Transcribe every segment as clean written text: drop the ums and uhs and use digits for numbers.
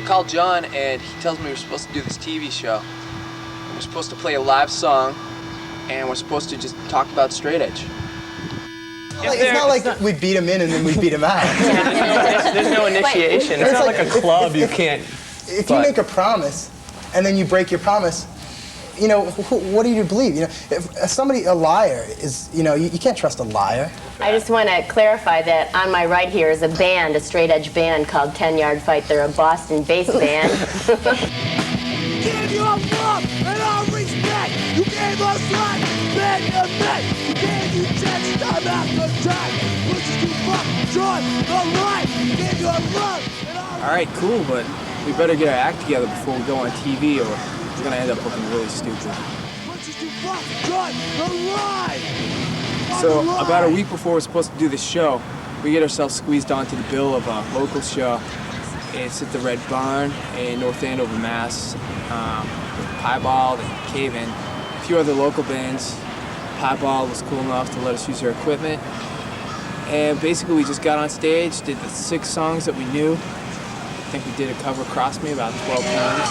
I called John and he tells me we're supposed to do this TV show. We're supposed to play a live song and we're supposed to just talk about straight edge. It's not like we beat him in and then we beat him out. There's no initiation. It's not like a club. You can't. If you make a promise and then you break your promise, you know, what do you believe? You know, if somebody, a liar is, you know, you can't trust a liar. I just want to clarify that on my right here is a band, a straight edge band called 10 Yard Fight. They're a Boston-based band. Give you a love and all respect. You gave us life, then you met. You gave you chance time after time. Pushes you fuck, joy, the life. Give you a love and all. All right, cool, but we better get our act together before we go on TV or we're gonna end up looking really stupid. Pushes you fuck, joy, the life. So about a week before we're supposed to do this show, we get ourselves squeezed onto the bill of a local show. It's at the Red Barn in North Andover, Mass. With Piebald and Cave In. A few other local bands. Piebald was cool enough to let us use their equipment. And basically we just got on stage, did the 6 songs that we knew. I think we did a cover, Cross Me, about 12 times.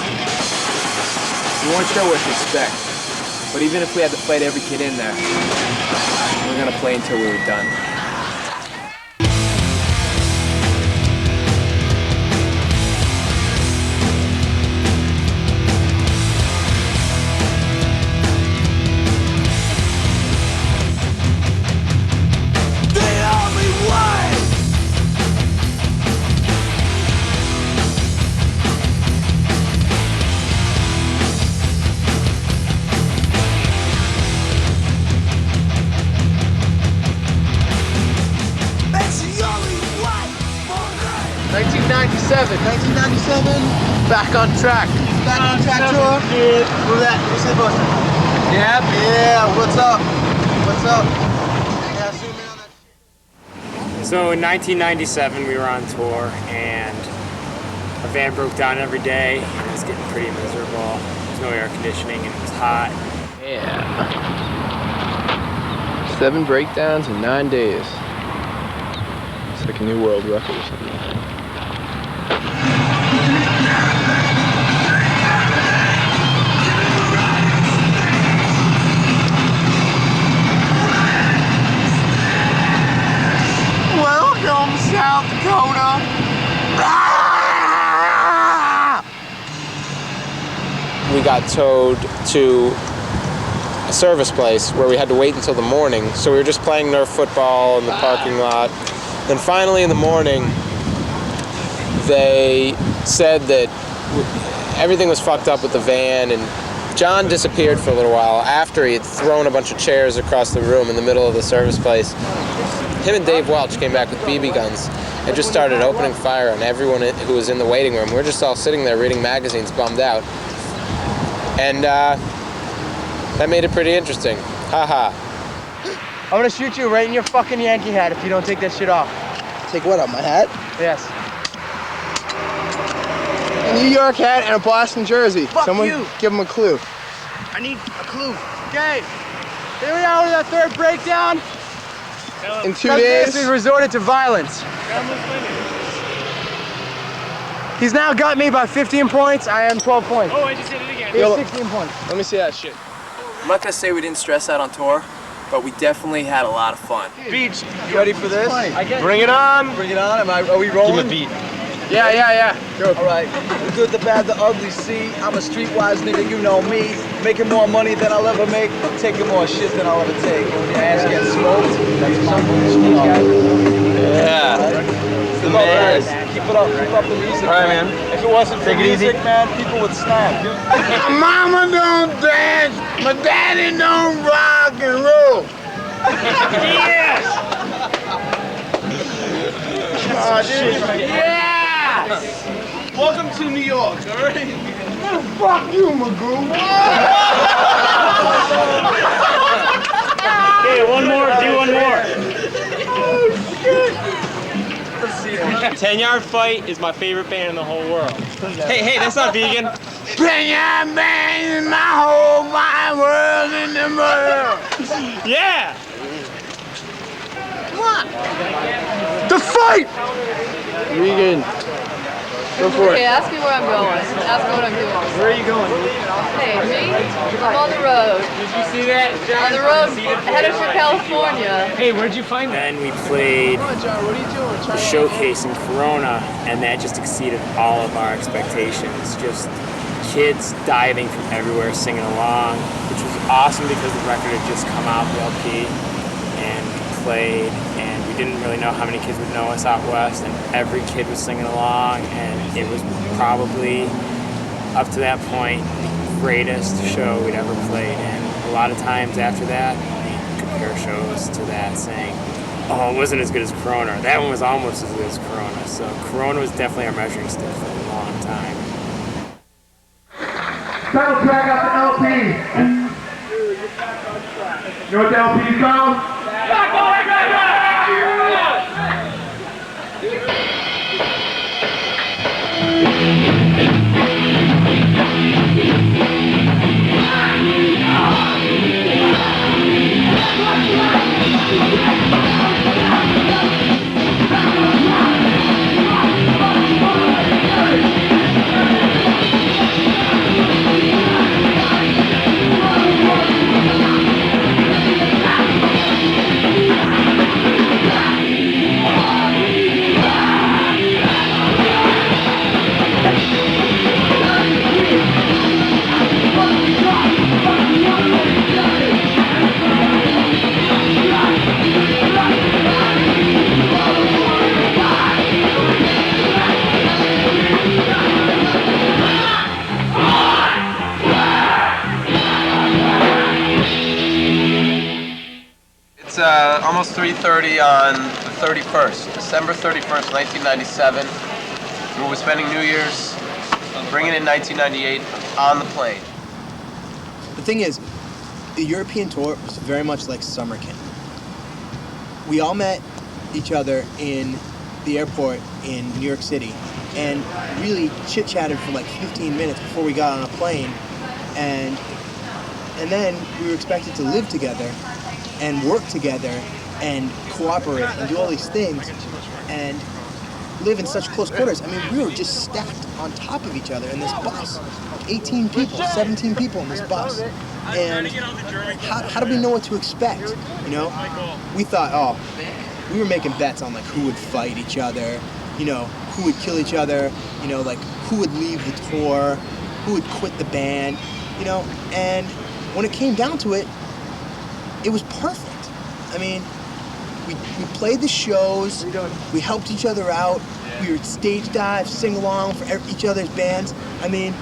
We weren't sure what to expect. But even if we had to fight every kid in there, we were gonna play until we were done. Back on track. Back on track tour. Who's that? Who's that, Boston? Yep. Yeah, what's up? What's up? Yeah, zoom in on that. So in 1997, we were on tour, and our van broke down every day, and it was getting pretty miserable. There was no air conditioning, and it was hot. Yeah. 7 breakdowns in 9 days. It's like a new world record or something. Welcome, South Dakota. We got towed to a service place where we had to wait until the morning. So we were just playing Nerf football in the parking lot. Then finally in the morning, they said that everything was fucked up with the van, and John disappeared for a little while after he had thrown a bunch of chairs across the room in the middle of the service place. Him and Dave Welch came back with BB guns and just started opening fire on everyone who was in the waiting room. We were just all sitting there reading magazines, bummed out. And that made it pretty interesting. Haha. I'm gonna shoot you right in your fucking Yankee hat if you don't take that shit off. Take what off, my hat? Yes. A New York hat and a Boston jersey. Fuck Someone you. give him a clue. I need a clue. Okay. Here we are with that 3rd breakdown. In 2 days. He resorted to violence. He's now got me by 15 points. I am 12 points. Oh, I just did it again. He has 16 points. Let me see that shit. I'm not gonna say we didn't stress out on tour, but we definitely had a lot of fun. Beach, you ready for this? Bring it on. Bring it on. Are we rolling? Give him a beat. Yeah. All right. The good, the bad, the ugly. See, I'm a streetwise nigga. You know me. Making more money than I'll ever make. Taking more shit than I'll ever take. When your ass gets smoked, that's my Yeah. the man. Keep it up. Keep up the music. All right, man. If it wasn't for music, man, people would snap. My mama don't dance. My daddy don't rock and roll. Yes! Yeah! Welcome to New York, all right? Fuck you, Magoo. Okay, one more. Do one more. 10 Yard Fight is my favorite band in the whole world. Hey, that's not vegan. Bring bang in my whole wide world in the world. Yeah! The fight! Regan. Go for Okay, it. ask me where I'm going. Ask me what I'm doing. Where are you going? Hey, me? I'm on the road. Did you see that, John? On the road, headed for California. Hey, where'd you find that? Then we played the showcase in Corona, and that just exceeded all of our expectations. Just kids diving from everywhere, singing along, which was awesome because the record had just come out, the LP, and we played, and we didn't really know how many kids would know us out west, and every kid was singing along, and it was probably, up to that point, the greatest show we'd ever played. And a lot of times after that, we compare shows to that, saying, oh, it wasn't as good as Corona. That one was almost as good as Corona. So Corona was definitely our measuring stick for a long time. Title track off the LP. You know what the LP's called? Back on it, back on it! It's almost 3:30 on the 31st, December 31st, 1997. We were spending New Year's, bringing in 1998 on the plane. The thing is, the European tour was very much like summer camp. We all met each other in the airport in New York City and really chit-chatted for like 15 minutes before we got on a plane, and then we were expected to live together and work together and cooperate and do all these things and live in such close quarters. I mean, we were just stacked on top of each other in this bus. 18 people, 17 people in this bus. And how do we know what to expect, you know? We thought, oh, we were making bets on like who would fight each other, you know, who would kill each other, you know, like who would leave the tour, who would quit the band, you know? And when it came down to it, it was perfect. I mean, we played the shows, we helped each other out, we would stage dive, sing along for each other's bands. I mean,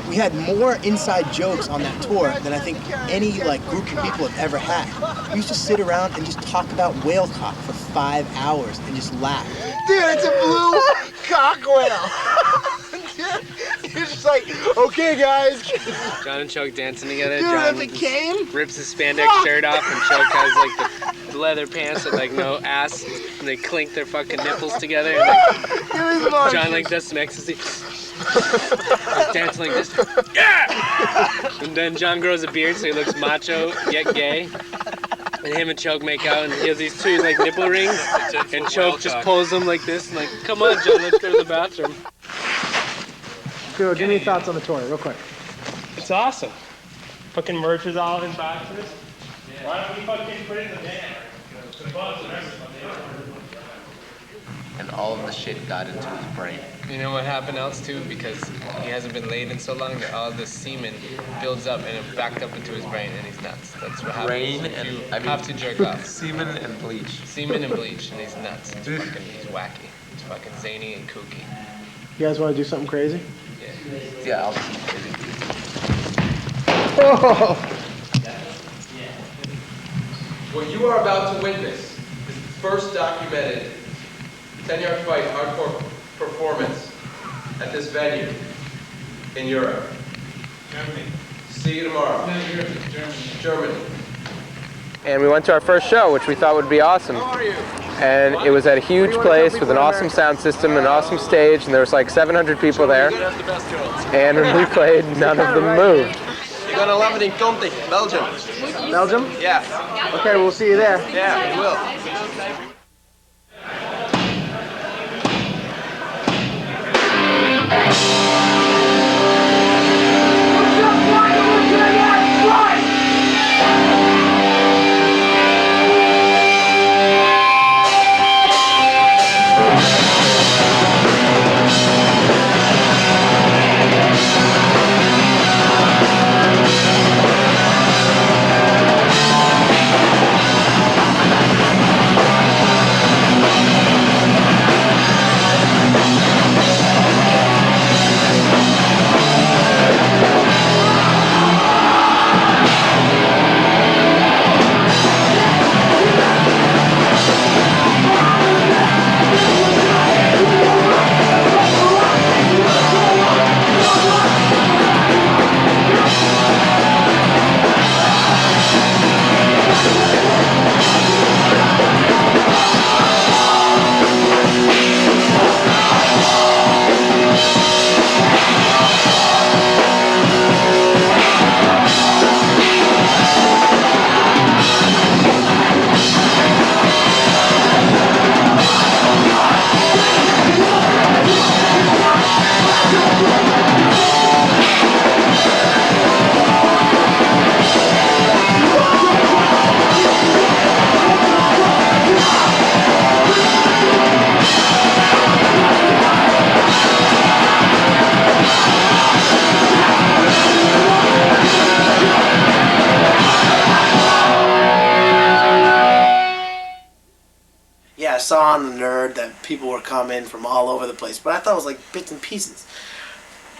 we had more inside jokes on that tour than I think any like group of people have ever had. We used to sit around and just talk about whale cock for 5 hours and just laugh. Dude, it's a blue cock whale. You're just like, okay, guys. John and Chuck dancing together. Dude, John if it came, rips his spandex shirt off, and Chuck has like the leather pants with like no ass, and they clink their fucking nipples together. And, like, John like does some ecstasy, like, dancing like this. Yeah! And then John grows a beard so he looks macho yet gay. And him and Choke make out, and he has these two like nipple rings, and Choke just pulls them like this, and like, come on, John, let's go to the bathroom. Good, give me your thoughts on the tour, real quick. It's awesome. Fucking merch is all in boxes. Why don't we fucking put it in the van? And all of the shit got into his brain. You know what happened else too? Because he hasn't been laid in so long that all the semen builds up and it backed up into his brain and he's nuts. That's what happens. Brain if and you I mean, have to jerk off. Semen and bleach. Semen and bleach and he's nuts. He's wacky. He's fucking zany and kooky. You guys want to do something crazy? Yeah, I'll Oh! What you are about to witness is the first documented 10-yard fight hardcore performance at this venue in Europe. Germany. See you tomorrow. No, Europe, Germany. And we went to our first show, which we thought would be awesome. How are you? And it was at a huge place with an awesome sound system, an awesome stage, and there was like 700 people there. And when we played, none of them moved. you're gonna love it in Conti, Belgium. Belgium? Yeah. Okay, we'll see you there. Yeah, we will. Yeah, I saw on the Nerd that people were coming from all over the place, but I thought it was like bits and pieces.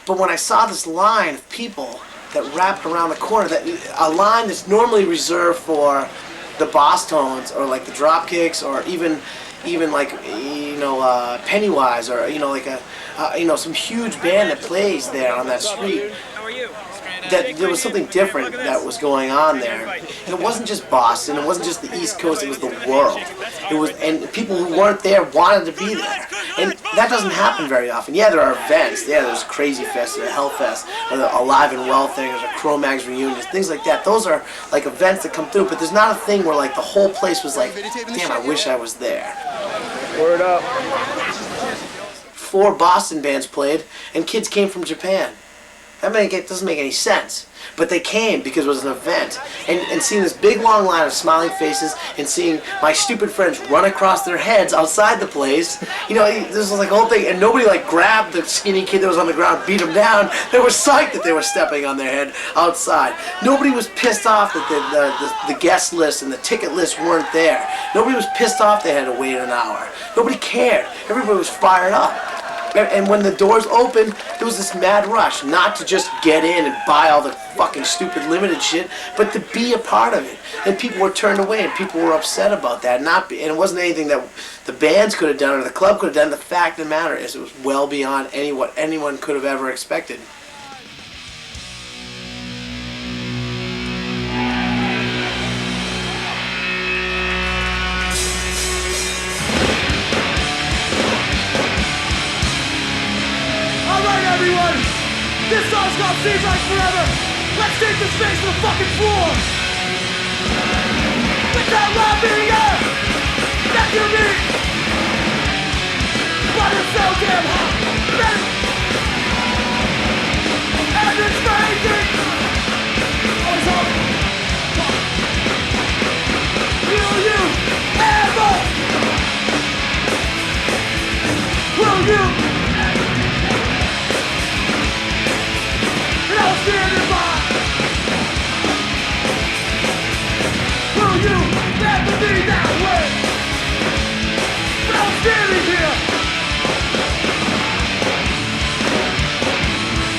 But when I saw this line of people that wrapped around the corner, that a line that's normally reserved for the Boss Tones or like the Dropkicks or even like Pennywise or like some huge band that plays there on that street. That there was something different that was going on there. And it wasn't just Boston, it wasn't just the East Coast, it was the world. It was, and people who weren't there wanted to be there. And that doesn't happen very often. Yeah, there are events. Yeah, there's Crazy Fest, there's a Hellfest, or the Alive and Well thing, there's a Cro-Mags reunions, things like that. Those are like events that come through, but there's not a thing where like the whole place was like, damn, I wish I was there. Word up. 4 Boston bands played, and kids came from Japan. That doesn't make any sense. But they came because it was an event. And seeing this big long line of smiling faces and seeing my stupid friends run across their heads outside the place, this was like a whole thing. And nobody like grabbed the skinny kid that was on the ground, beat him down. They were psyched that they were stepping on their head outside. Nobody was pissed off that the guest list and the ticket list weren't there. Nobody was pissed off they had to wait an hour. Nobody cared. Everybody was fired up. And when the doors opened, there was this mad rush, not to just get in and buy all the fucking stupid limited shit, but to be a part of it. And people were turned away, and people were upset about that. And it wasn't anything that the bands could have done or the club could have done. The fact of the matter is, it was well beyond what anyone could have ever expected. Everyone, this song's called Seems Like Forever. Let's take this face to the fucking floor. With that laughing air that you need. But it's so damn hot. And it's raging. Always hope. Will you ever? Will you? Standing by. Will you never be that way? But I'm standing here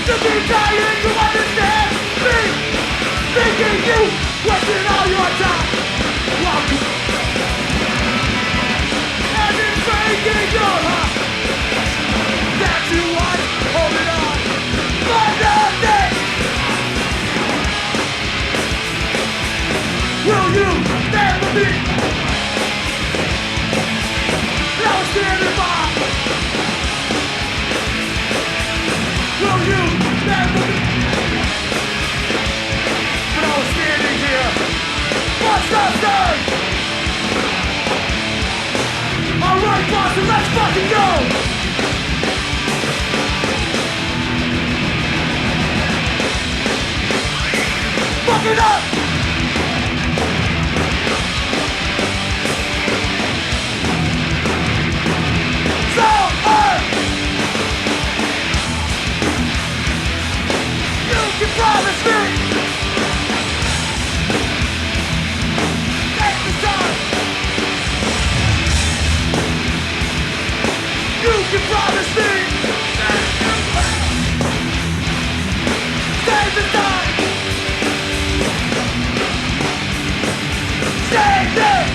to be trying to understand me, thinking you wasting all your time. Walking and it's breaking your heart that you want holding on for nothing. Will you never be? And I was standing by. Will you never be? But I was standing here. What's that thing? Alright, Boston, let's fucking go! fucking up! So hard! You can promise me! Take the time! You can promise me! Save the time! Stay there!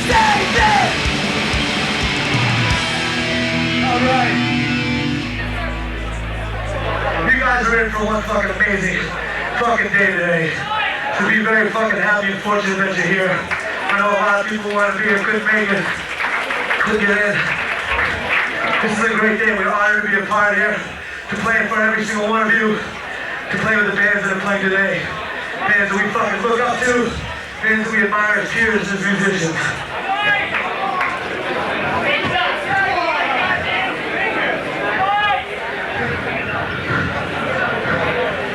Stay there! Alright. You guys are in for one fucking amazing fucking day today. To be very fucking happy and fortunate that you're here. I know a lot of people want to be here, couldn't make it, couldn't get in. This is a great day. We're honored to be a part here, to play in front of every single one of you, to play with the bands that are playing today. Bands that we fucking look up to, bands that we admire as peers, as musicians.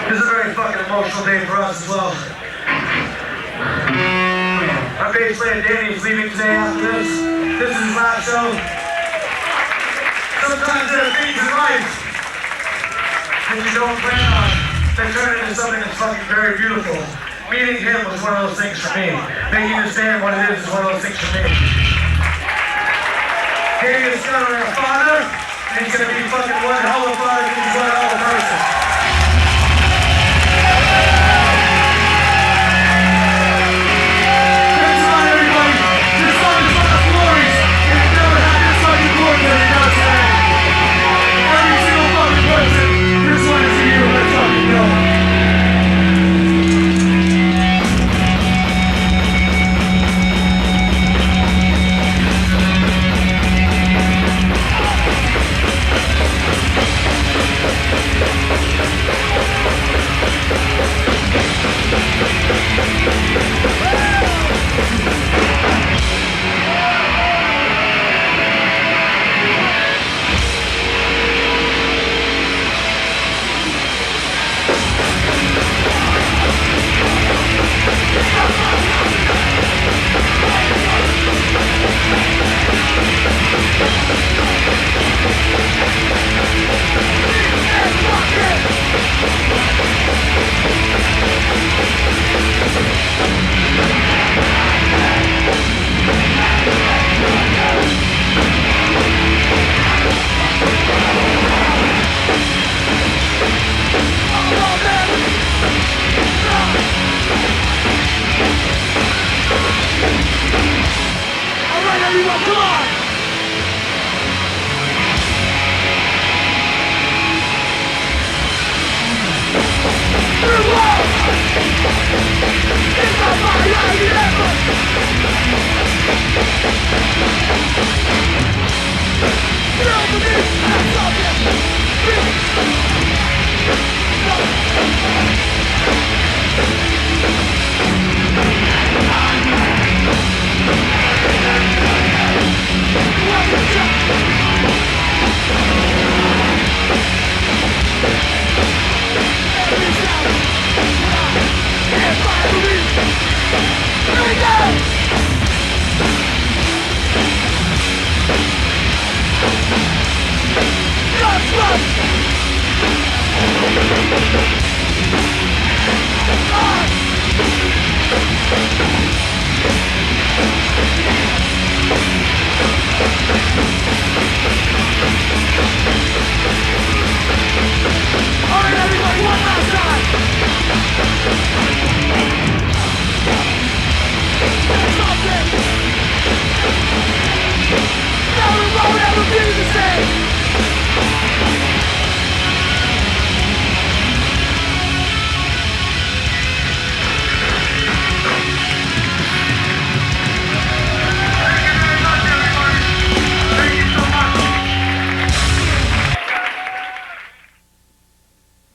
This is a very fucking emotional day for us as well. Our bass player Danny is leaving today after this. This is his last show. Sometimes there are things in life that you don't plan on that turn into something that's fucking very beautiful. Meeting him was one of those things for me. Making this band what it is one of those things for me. Danny is gonna be a father, and he's gonna be fucking one hell of a father, and he's one hell of a person.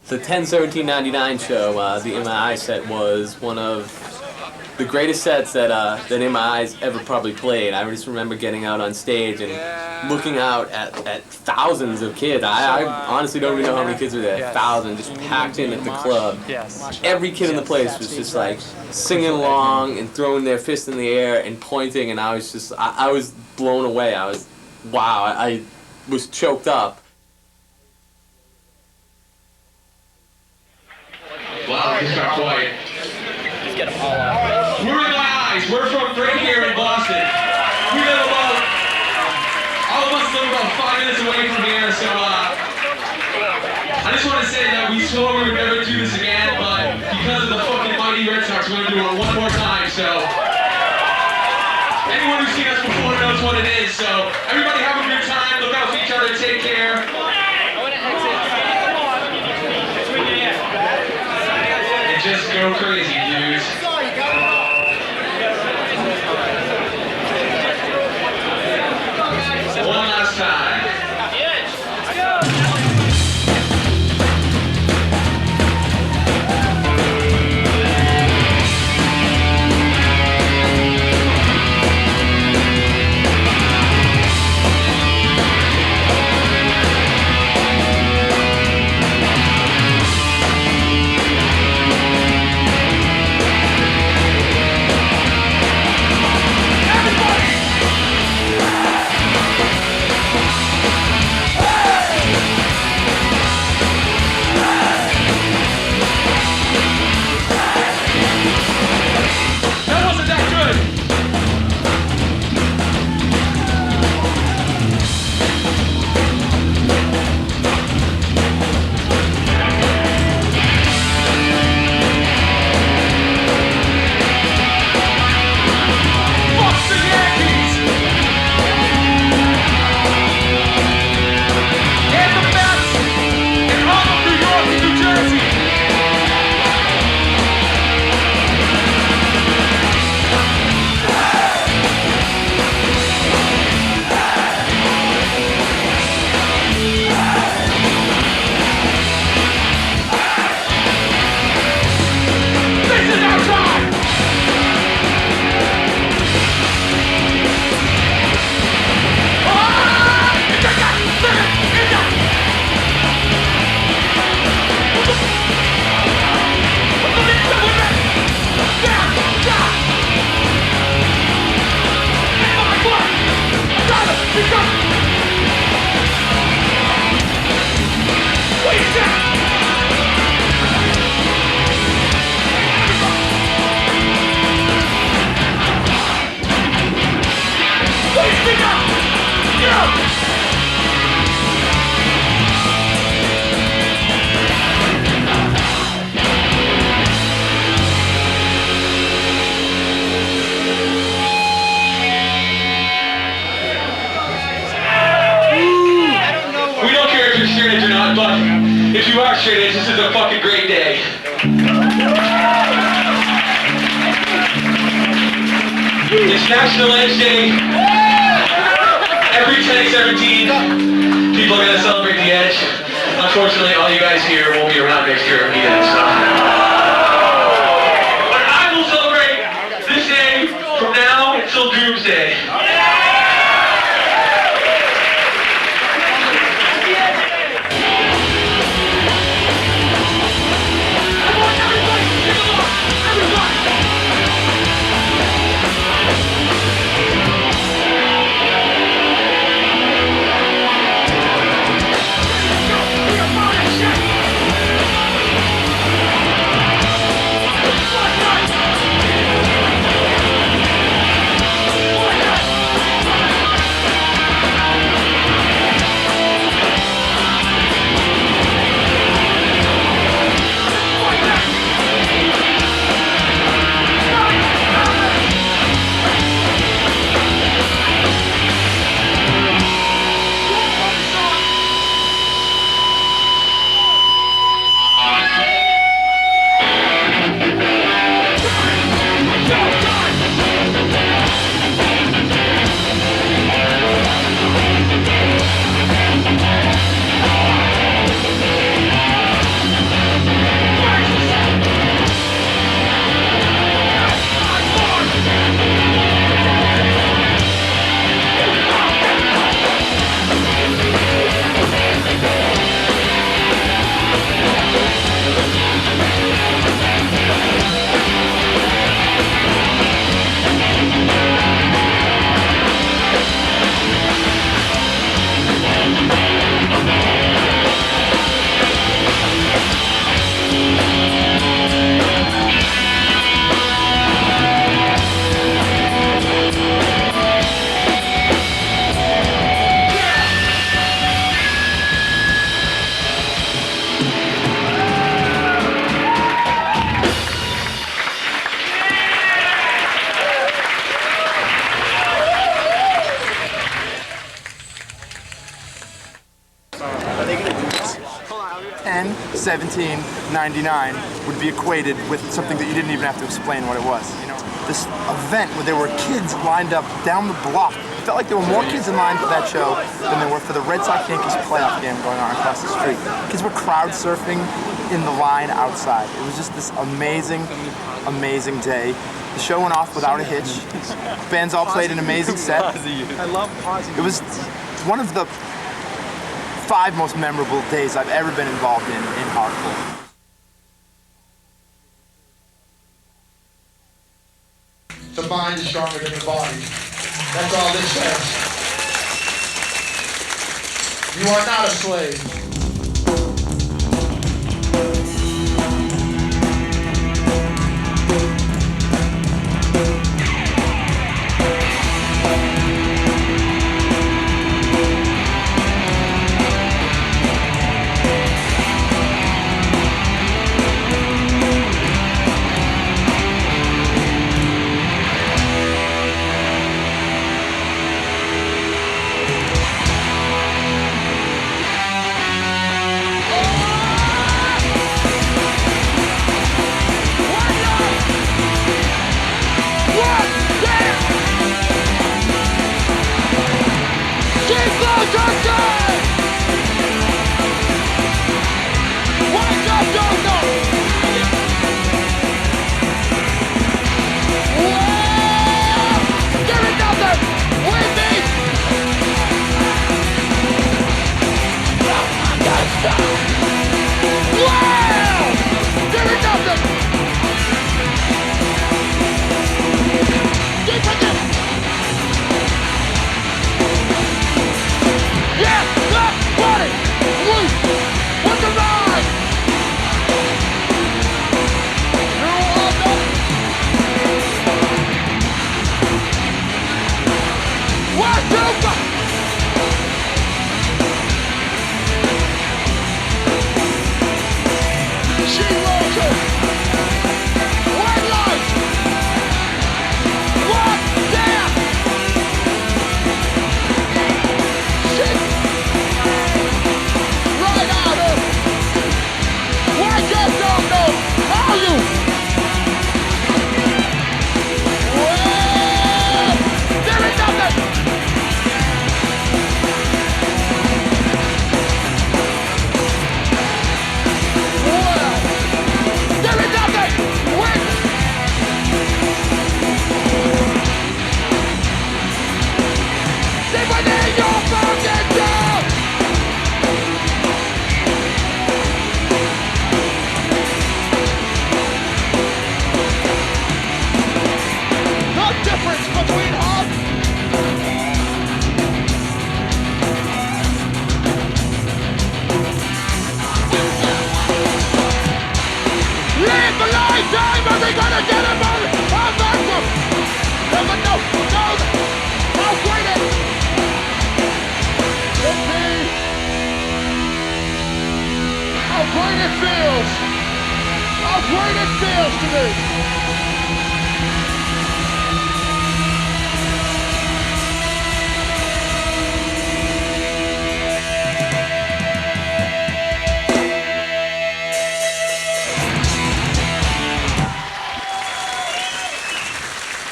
The 10/17/99 show, the MII set was one of the greatest sets that In My Eyes ever probably played. I just remember getting out on stage and looking out at thousands of kids. I honestly don't even know how many kids were there. Thousands, just packed in at the club. Every kid in the place was just like singing along and throwing their fist in the air and pointing, and I was blown away. Wow, I was choked up. Wow, he's got quiet. We're In My Eyes. We're from right here in Boston. We live about, all of us live about 5 minutes away from here, so I just want to say that we swore we would never do this again, but because of the fucking mighty Red Sox, we're going to do it one more time, so anyone who's seen us before knows what it is, so everybody have a good time, look out for each other, take care. And just go crazy, dudes. One last time. But if you are straight edge, this is a fucking great day. It's National Edge Day. Every 10/17, people are gonna celebrate the Edge. Unfortunately, all you guys here won't be around next year either, so. But I will celebrate this day from now until Doomsday. 1799 would be equated with something that you didn't even have to explain what it was. You know, this event where there were kids lined up down the block. It felt like there were more kids in line for that show than there were for the Red Sox-Yankees playoff game going on across the street. Kids were crowd surfing in the line outside. It was just this amazing, amazing day. The show went off without a hitch. Bands all played an amazing set. I love pausing. It was one of the 5 most memorable days I've ever been involved in hardcore. The mind is stronger than the body. That's all this says. You are not a slave.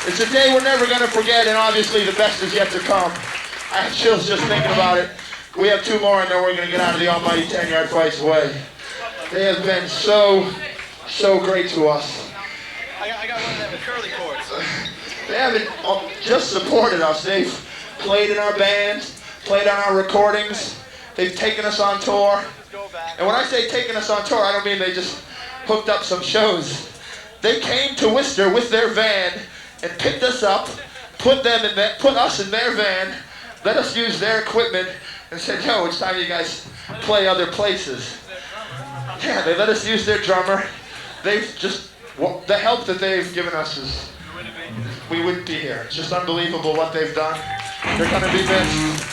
It's a day we're never going to forget, and obviously the best is yet to come. I have chills just thinking about it. We have 2 more, and then we're going to get out of the almighty 10-yard fights away. They have been so great to us. I got one of them curly cords. They haven't just supported us. They've played in our bands, played on our recordings. They've taken us on tour. And when I say taken us on tour, I don't mean they just hooked up some shows. They came to Worcester with their van and picked us up, put us in their van, let us use their equipment, and said, yo, it's time you guys play other places. Yeah, they let us use their drummer. They've just, the help that they've given us is, we wouldn't be here. It's just unbelievable what they've done. They're gonna be missed.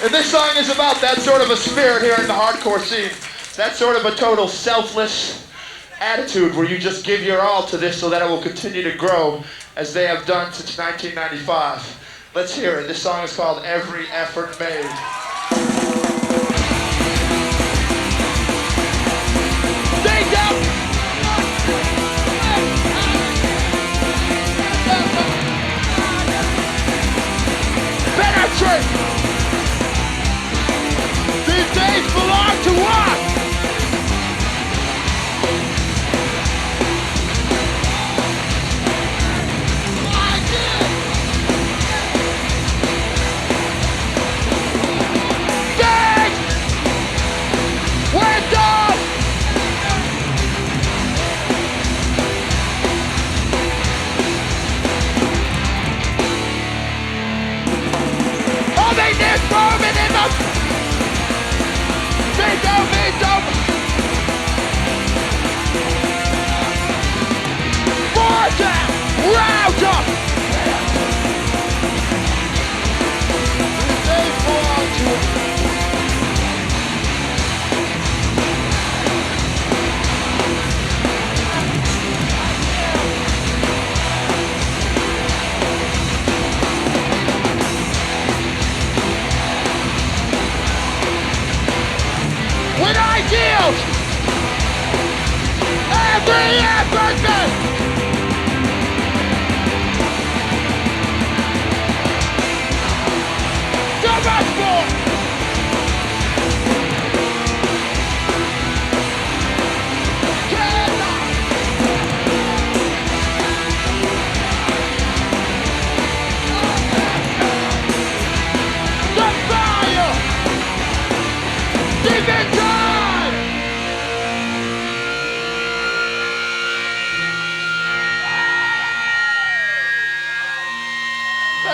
And this song is about that sort of a spirit here in the hardcore scene. That sort of a total selfless attitude where you just give your all to this so that it will continue to grow as they have done since 1995. Let's hear it. This song is called Every Effort Made.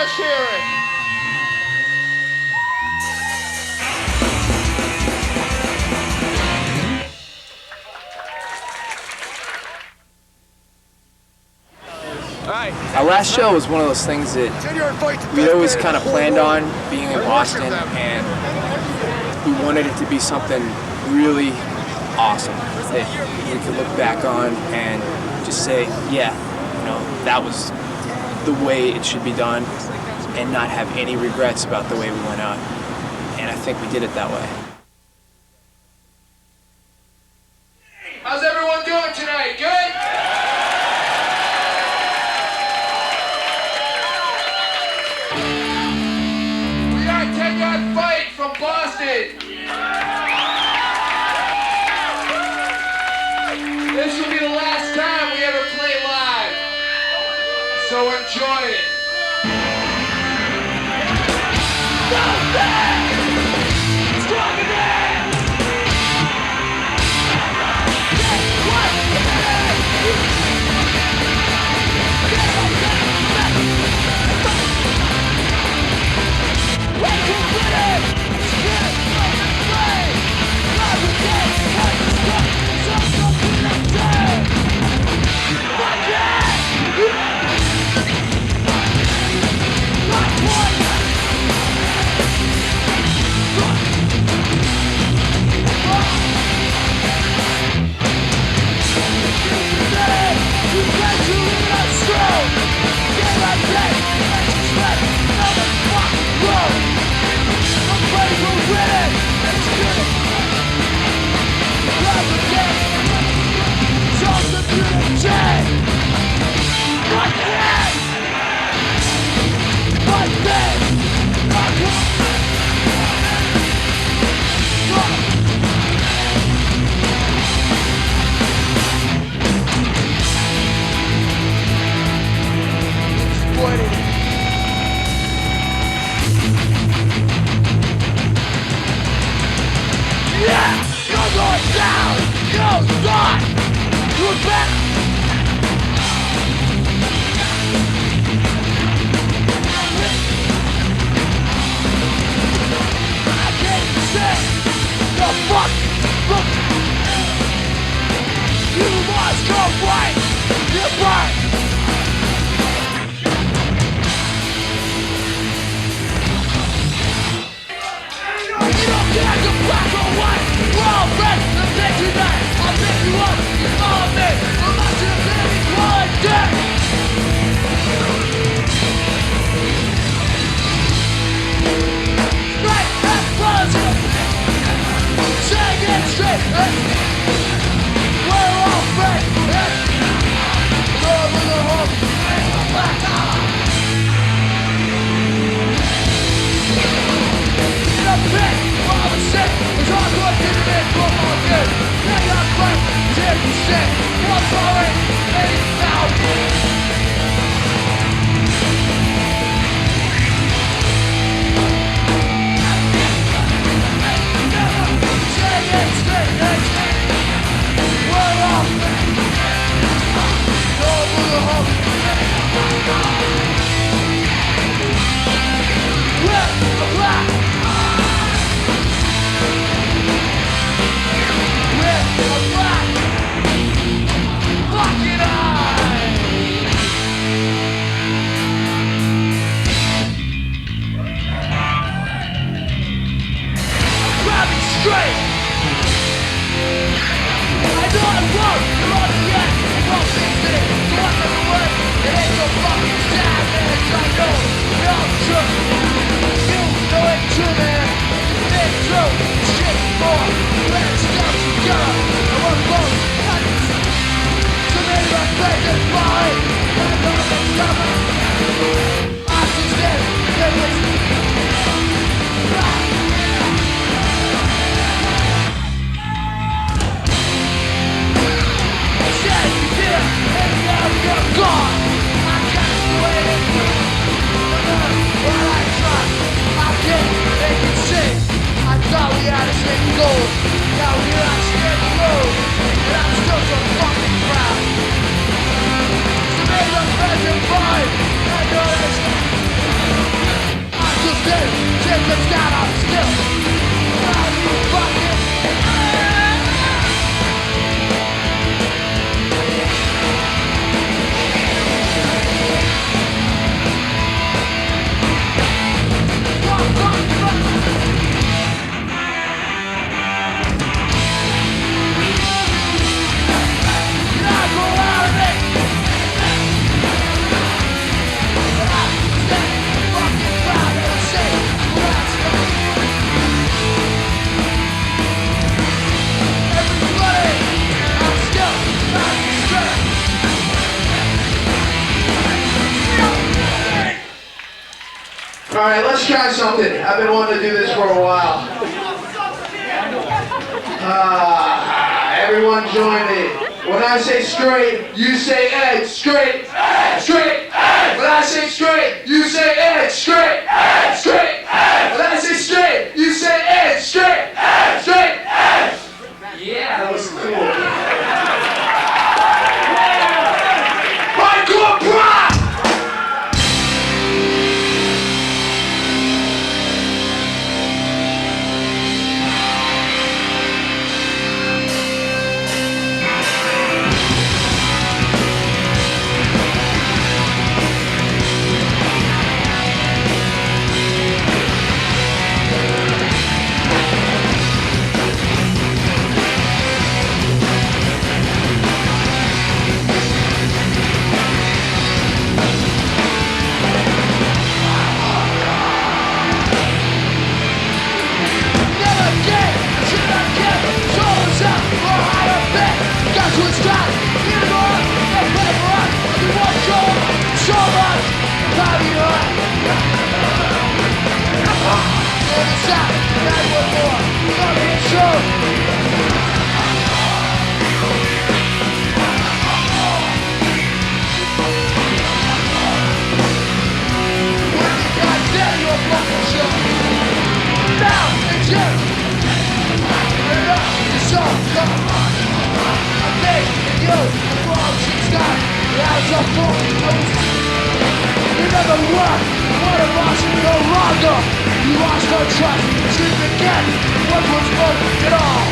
Let's hear it. Our last show was one of those things that we'd always kind of planned on being in Boston, and we wanted it to be something really awesome that we could look back on and just say, yeah, you know, that was the way it should be done, and not have any regrets about the way we went out. And I think we did it that way. How's everyone doing tonight? Good? We are 10-Yard Fight from Boston. This will be the last time we ever play live, so enjoy it. stand up still. Now you fucking All right, let's try something. I've been wanting to do this for a while. Everyone join me. When I say straight, you say edge. Straight, straight. When I say straight, you say edge. Straight, straight. When I say straight, you say edge. Straight, straight. Yeah, that was cool. Hardcore pride! You never work, what a loss no longer. You lost no trust, you forget what was worth it all.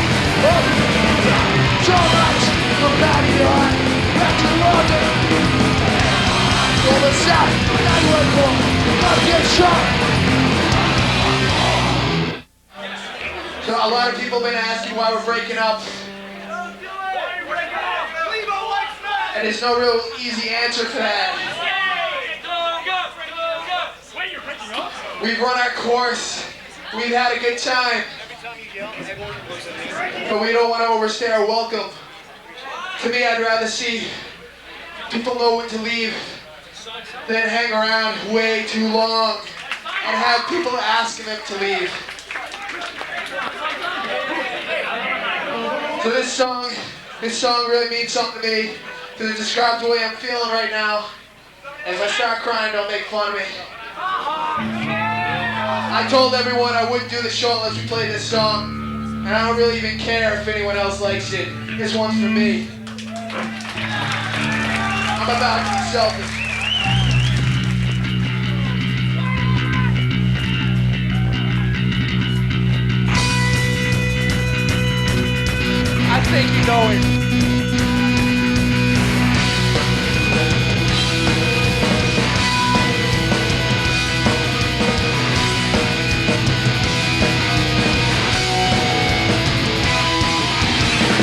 So much from back of your heart, back to London. Go the south, that word for, not get shot. So a lot of people have been asking why we're breaking up. And there's no real easy answer to that. We've run our course. We've had a good time. But we don't want to overstay our welcome. To me, I'd rather see people know when to leave than hang around way too long and have people asking them to leave. So this song really means something to me because it describes the way I'm feeling right now. And if I start crying, don't make fun of me. I told everyone I wouldn't do the show unless we played this song, and I don't really even care if anyone else likes it. This one's for me. I'm about to be selfish. I think you know it.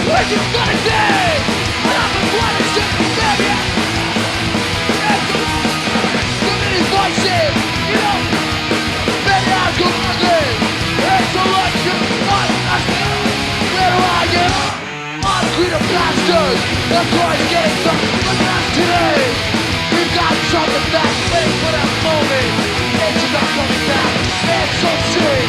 What you gonna say? I'm the one who's just a baby. So many voices, you know. Baby, I'm too hungry. It's so much you want. Where do I get? All the greedy bastards. Of course, getting something from us today. We've got something that's waiting for that moment. It's just not coming back. It's so sick.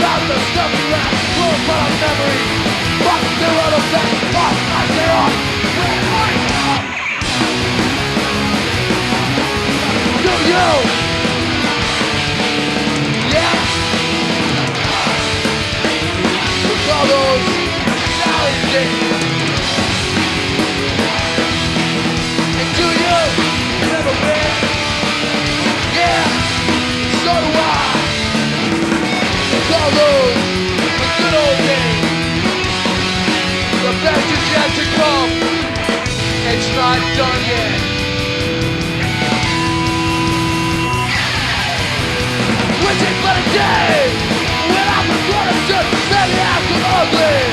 Got the stuff we left. Close by our memory. Fuck the other back. Fuck, I say off. Where are you? Do you? Yeah. With all those salad things. And do you? Never been. Yeah. So do I. all those the good old days. The best is yet to come. It's not done yet. Wishing for the day when I'm the cornerstone, maybe I'm too ugly.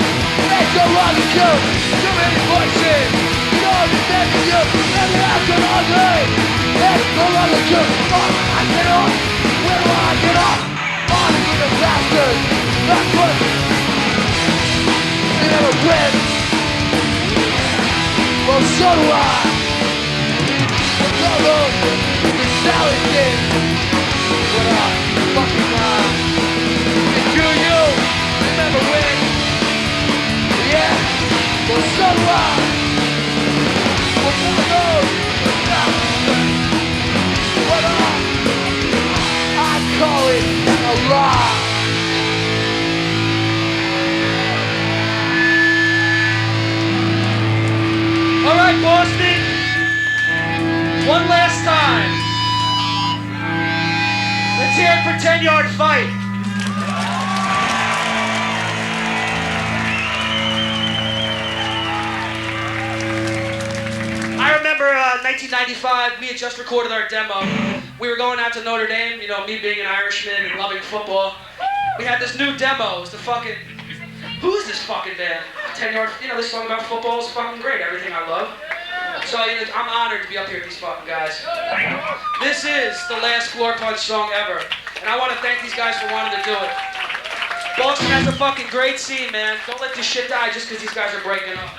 It's so wrong to kill. Too many voices. You know I'm defending you. Maybe I'm too ugly. It's so wrong to kill. I get off. Where do I get off? On to the bastards. That's what. You never win. Well, so do I. So those the Sally did. What up? Fucking and do you never win? Yeah, well so do I. Well so do those. What up? I call it a lie. All right, Boston. One last time. Let's hear it for 10-yard fight. I remember 1995, we had just recorded our demo. We were going out to Notre Dame, you know, me being an Irishman and loving football. We had this new demo. It was the fucking... Who's this fucking band? 10-yard... You know, this song about football is fucking great. Everything I love. So I'm honored to be up here with these fucking guys. This is the last Floor Punch song ever. And I want to thank these guys for wanting to do it. Boston has a fucking great scene, man. Don't let this shit die just because these guys are breaking up.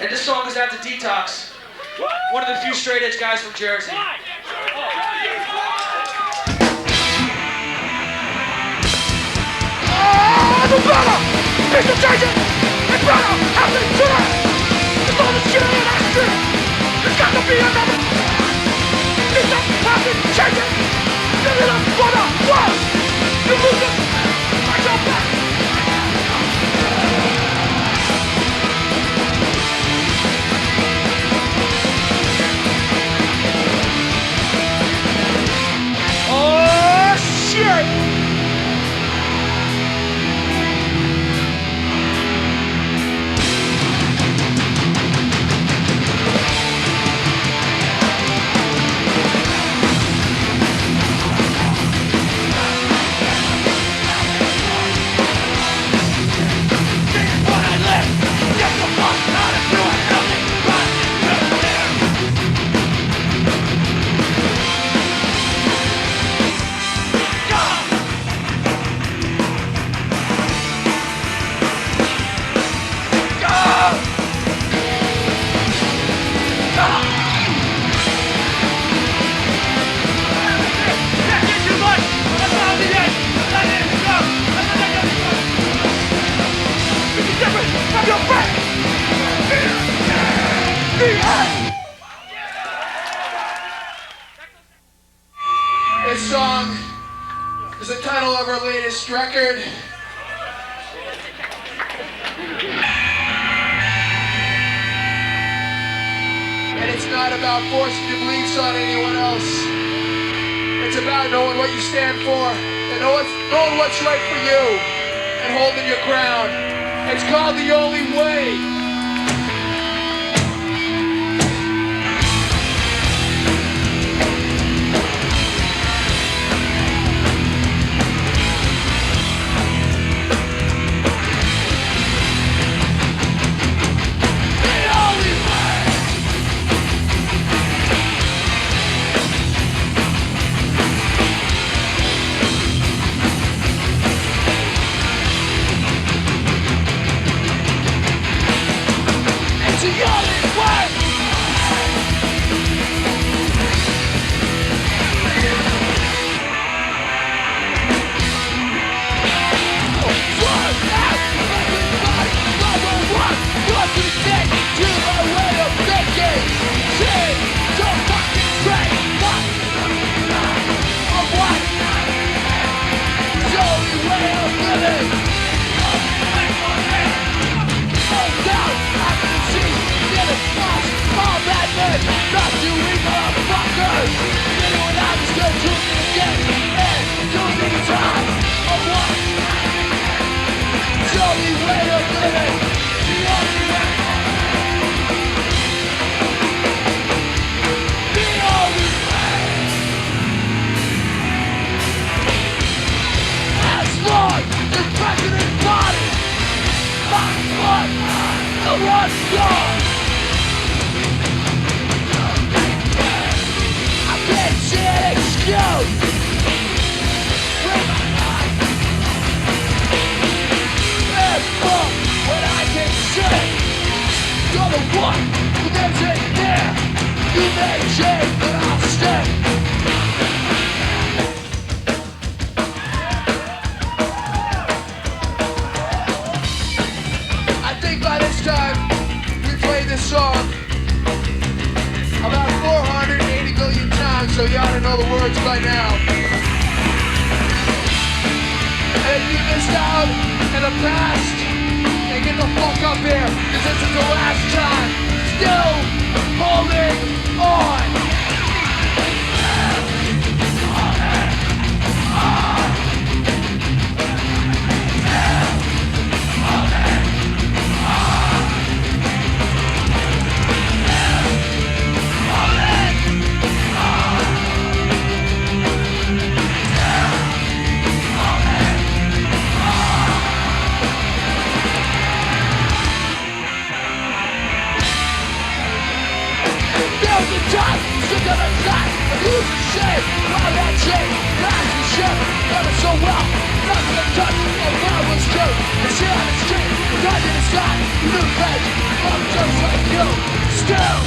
And this song is out to Detox. One of the few straight edge guys from Jersey. The brother! Mr. Sergeant! My brother! How's it tonight? It's all the shit in our street! There's got to be another! Mr. Fucking Sergeant! Give it up, brother! What? You lose it! I go back! Oh, shit! This song is the title of our latest record. And it's not about forcing your beliefs on anyone else. It's about knowing what you stand for and knowing what's right for you and holding your ground. It's called The Only Way. shame, but I'll stay. I think by this time we played this song about 480 million times, so you ought to know the words by now. And if you missed out in the past, then get the fuck up here, because this is the last time. Still holding on. Sick of the time, lose the shame. While that change, lies and shit, never so well. Nothing to touch, and what was true. And shit on the street, guns in the sky, new page. I'm just like you, still.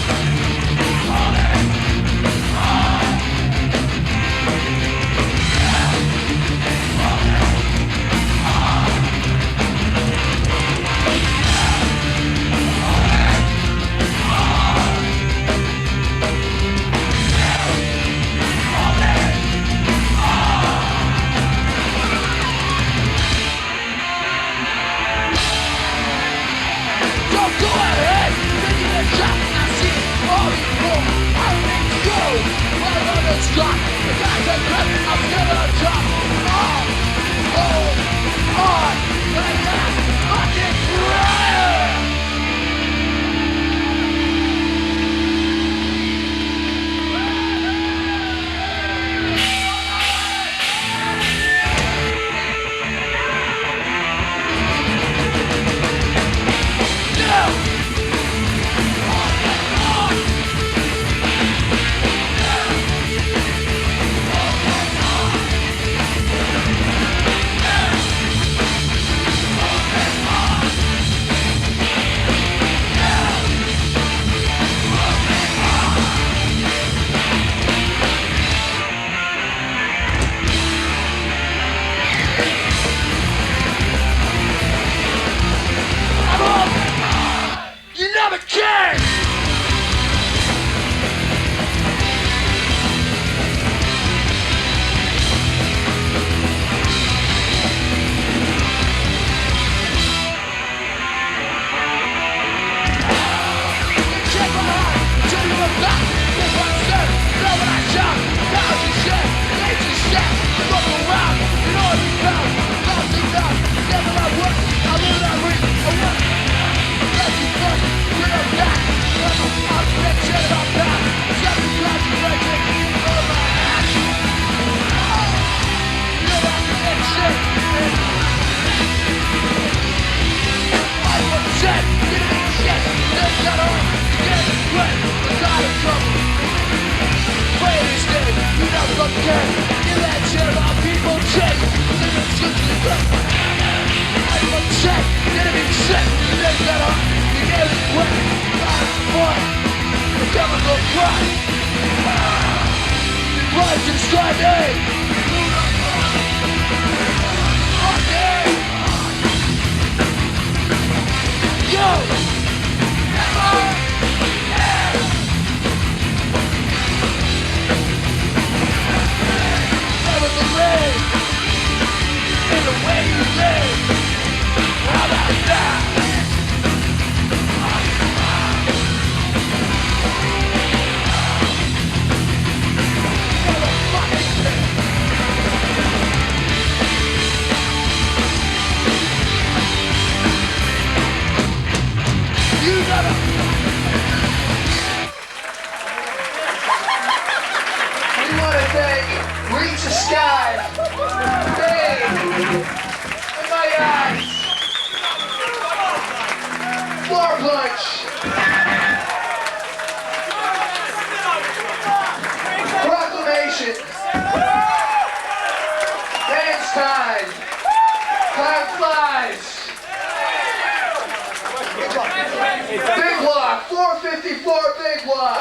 Big block, 454 big block.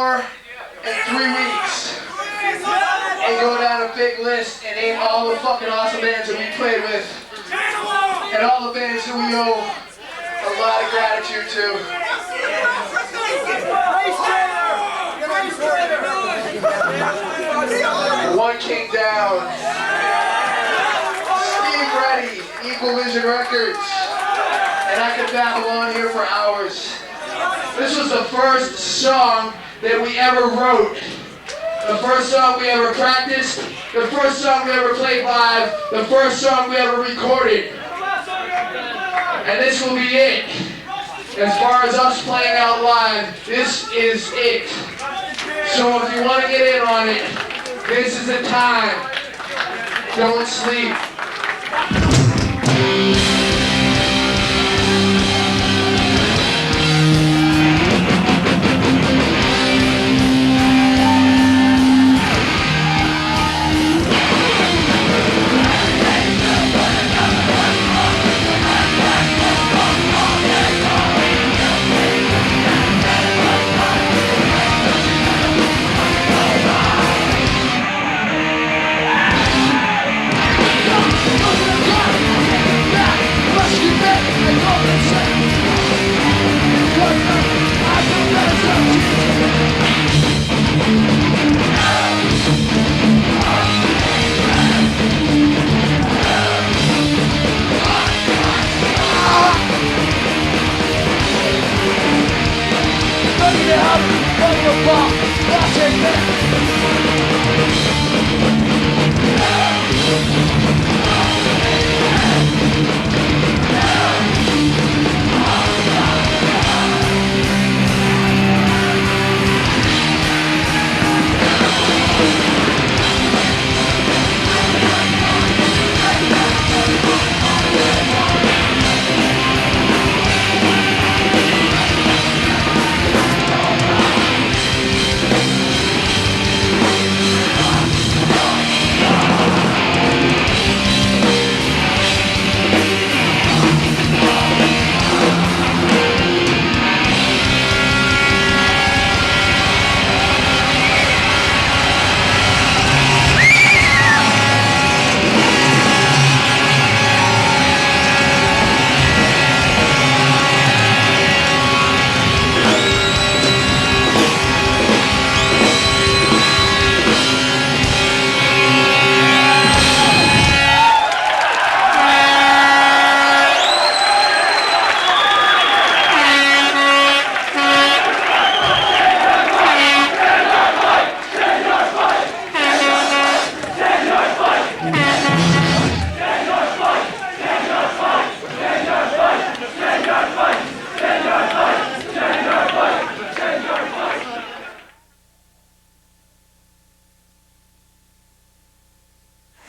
tour in 3 weeks and go down a big list and name all the fucking awesome bands that we played with and all the bands that we owe a lot of gratitude to. One King down. Steve Reddy, Equal Vision Records. And I could babble on here for hours. This was the first song that we ever wrote. The first song we ever practiced. The first song we ever played live. The first song we ever recorded. And this will be it. As far as us playing out live, this is it. So if you want to get in on it, this is the time. Don't sleep.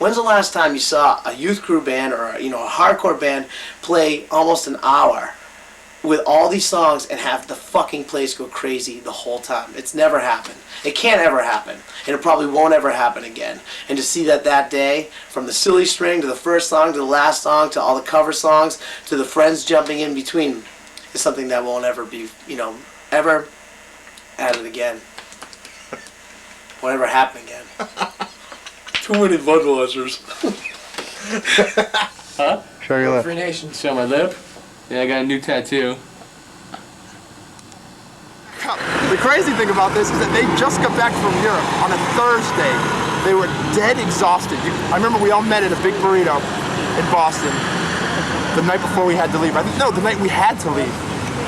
When's the last time you saw a youth crew band or a hardcore band play almost an hour with all these songs and have the fucking place go crazy the whole time? It's never happened. It can't ever happen, and it probably won't ever happen again. And to see that day, from the silly string to the first song to the last song to all the cover songs to the friends jumping in between, is something that won't ever be, ever added again. Won't ever happen again. Too many Budweisers. Huh? Show your lip. Free Nation. Show my lip? Yeah, I got a new tattoo. The crazy thing about this is that they just got back from Europe on a Thursday. They were dead exhausted. I remember we all met at a Big Burrito in Boston the night before we had to leave. The night we had to leave.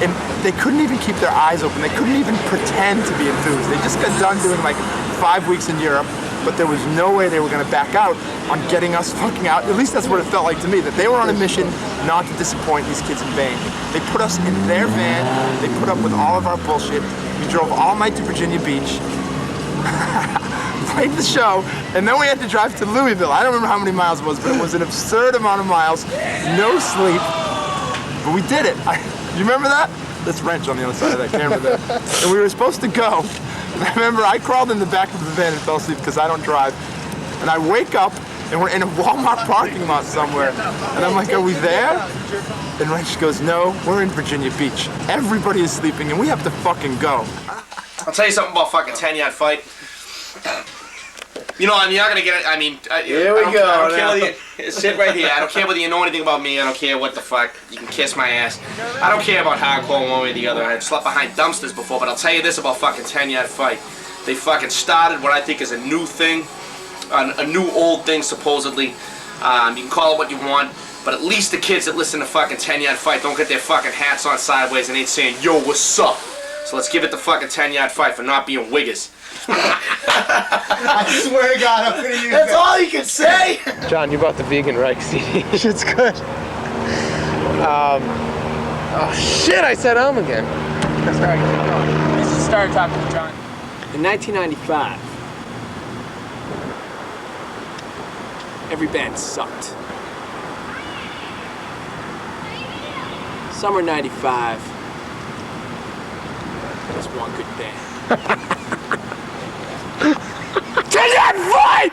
And they couldn't even keep their eyes open. They couldn't even pretend to be enthused. They just got done doing like 5 weeks in Europe, but there was no way they were going to back out on getting us fucking out. At least that's what it felt like to me, that they were on a mission not to disappoint these kids in vain. They put us in their van. They put up with all of our bullshit. We drove all night to Virginia Beach, played the show, and then we had to drive to Louisville. I don't remember how many miles it was, but it was an absurd amount of miles, no sleep, but we did it. You remember that? That's Wrench on the other side of that camera there. And we were supposed to go. And I remember I crawled in the back of the van and fell asleep because I don't drive. And I wake up and we're in a Walmart parking lot somewhere. And I'm like, are we there? And Wrench goes, no, we're in Virginia Beach. Everybody is sleeping and we have to fucking go. I'll tell you something about fucking 10-yard fight. You know, I'm not gonna get it. I mean, Here we go. I don't care whether you, sit right here. I don't care whether you know anything about me. I don't care what the fuck. You can kiss my ass. I don't care about hardcore one way or the other. I've slept behind dumpsters before, but I'll tell you this about fucking 10-yard fight. They fucking started what I think is a new thing, a new old thing supposedly. You can call it what you want, but at least the kids that listen to fucking 10-yard fight don't get their fucking hats on sideways and ain't saying, yo, what's up? So let's give it the fucking 10-yard fight for not being wiggers. I swear to God, I'm gonna use That's all you can say. John, you bought the vegan Reich CD. Shit's good. Oh shit! I said again. Sorry, I just started talking to John. In 1995, every band sucked. Summer '95, there's one good band. 10-yard fight!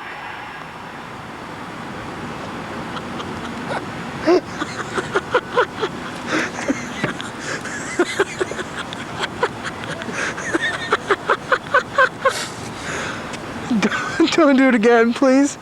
Don't do it again, please.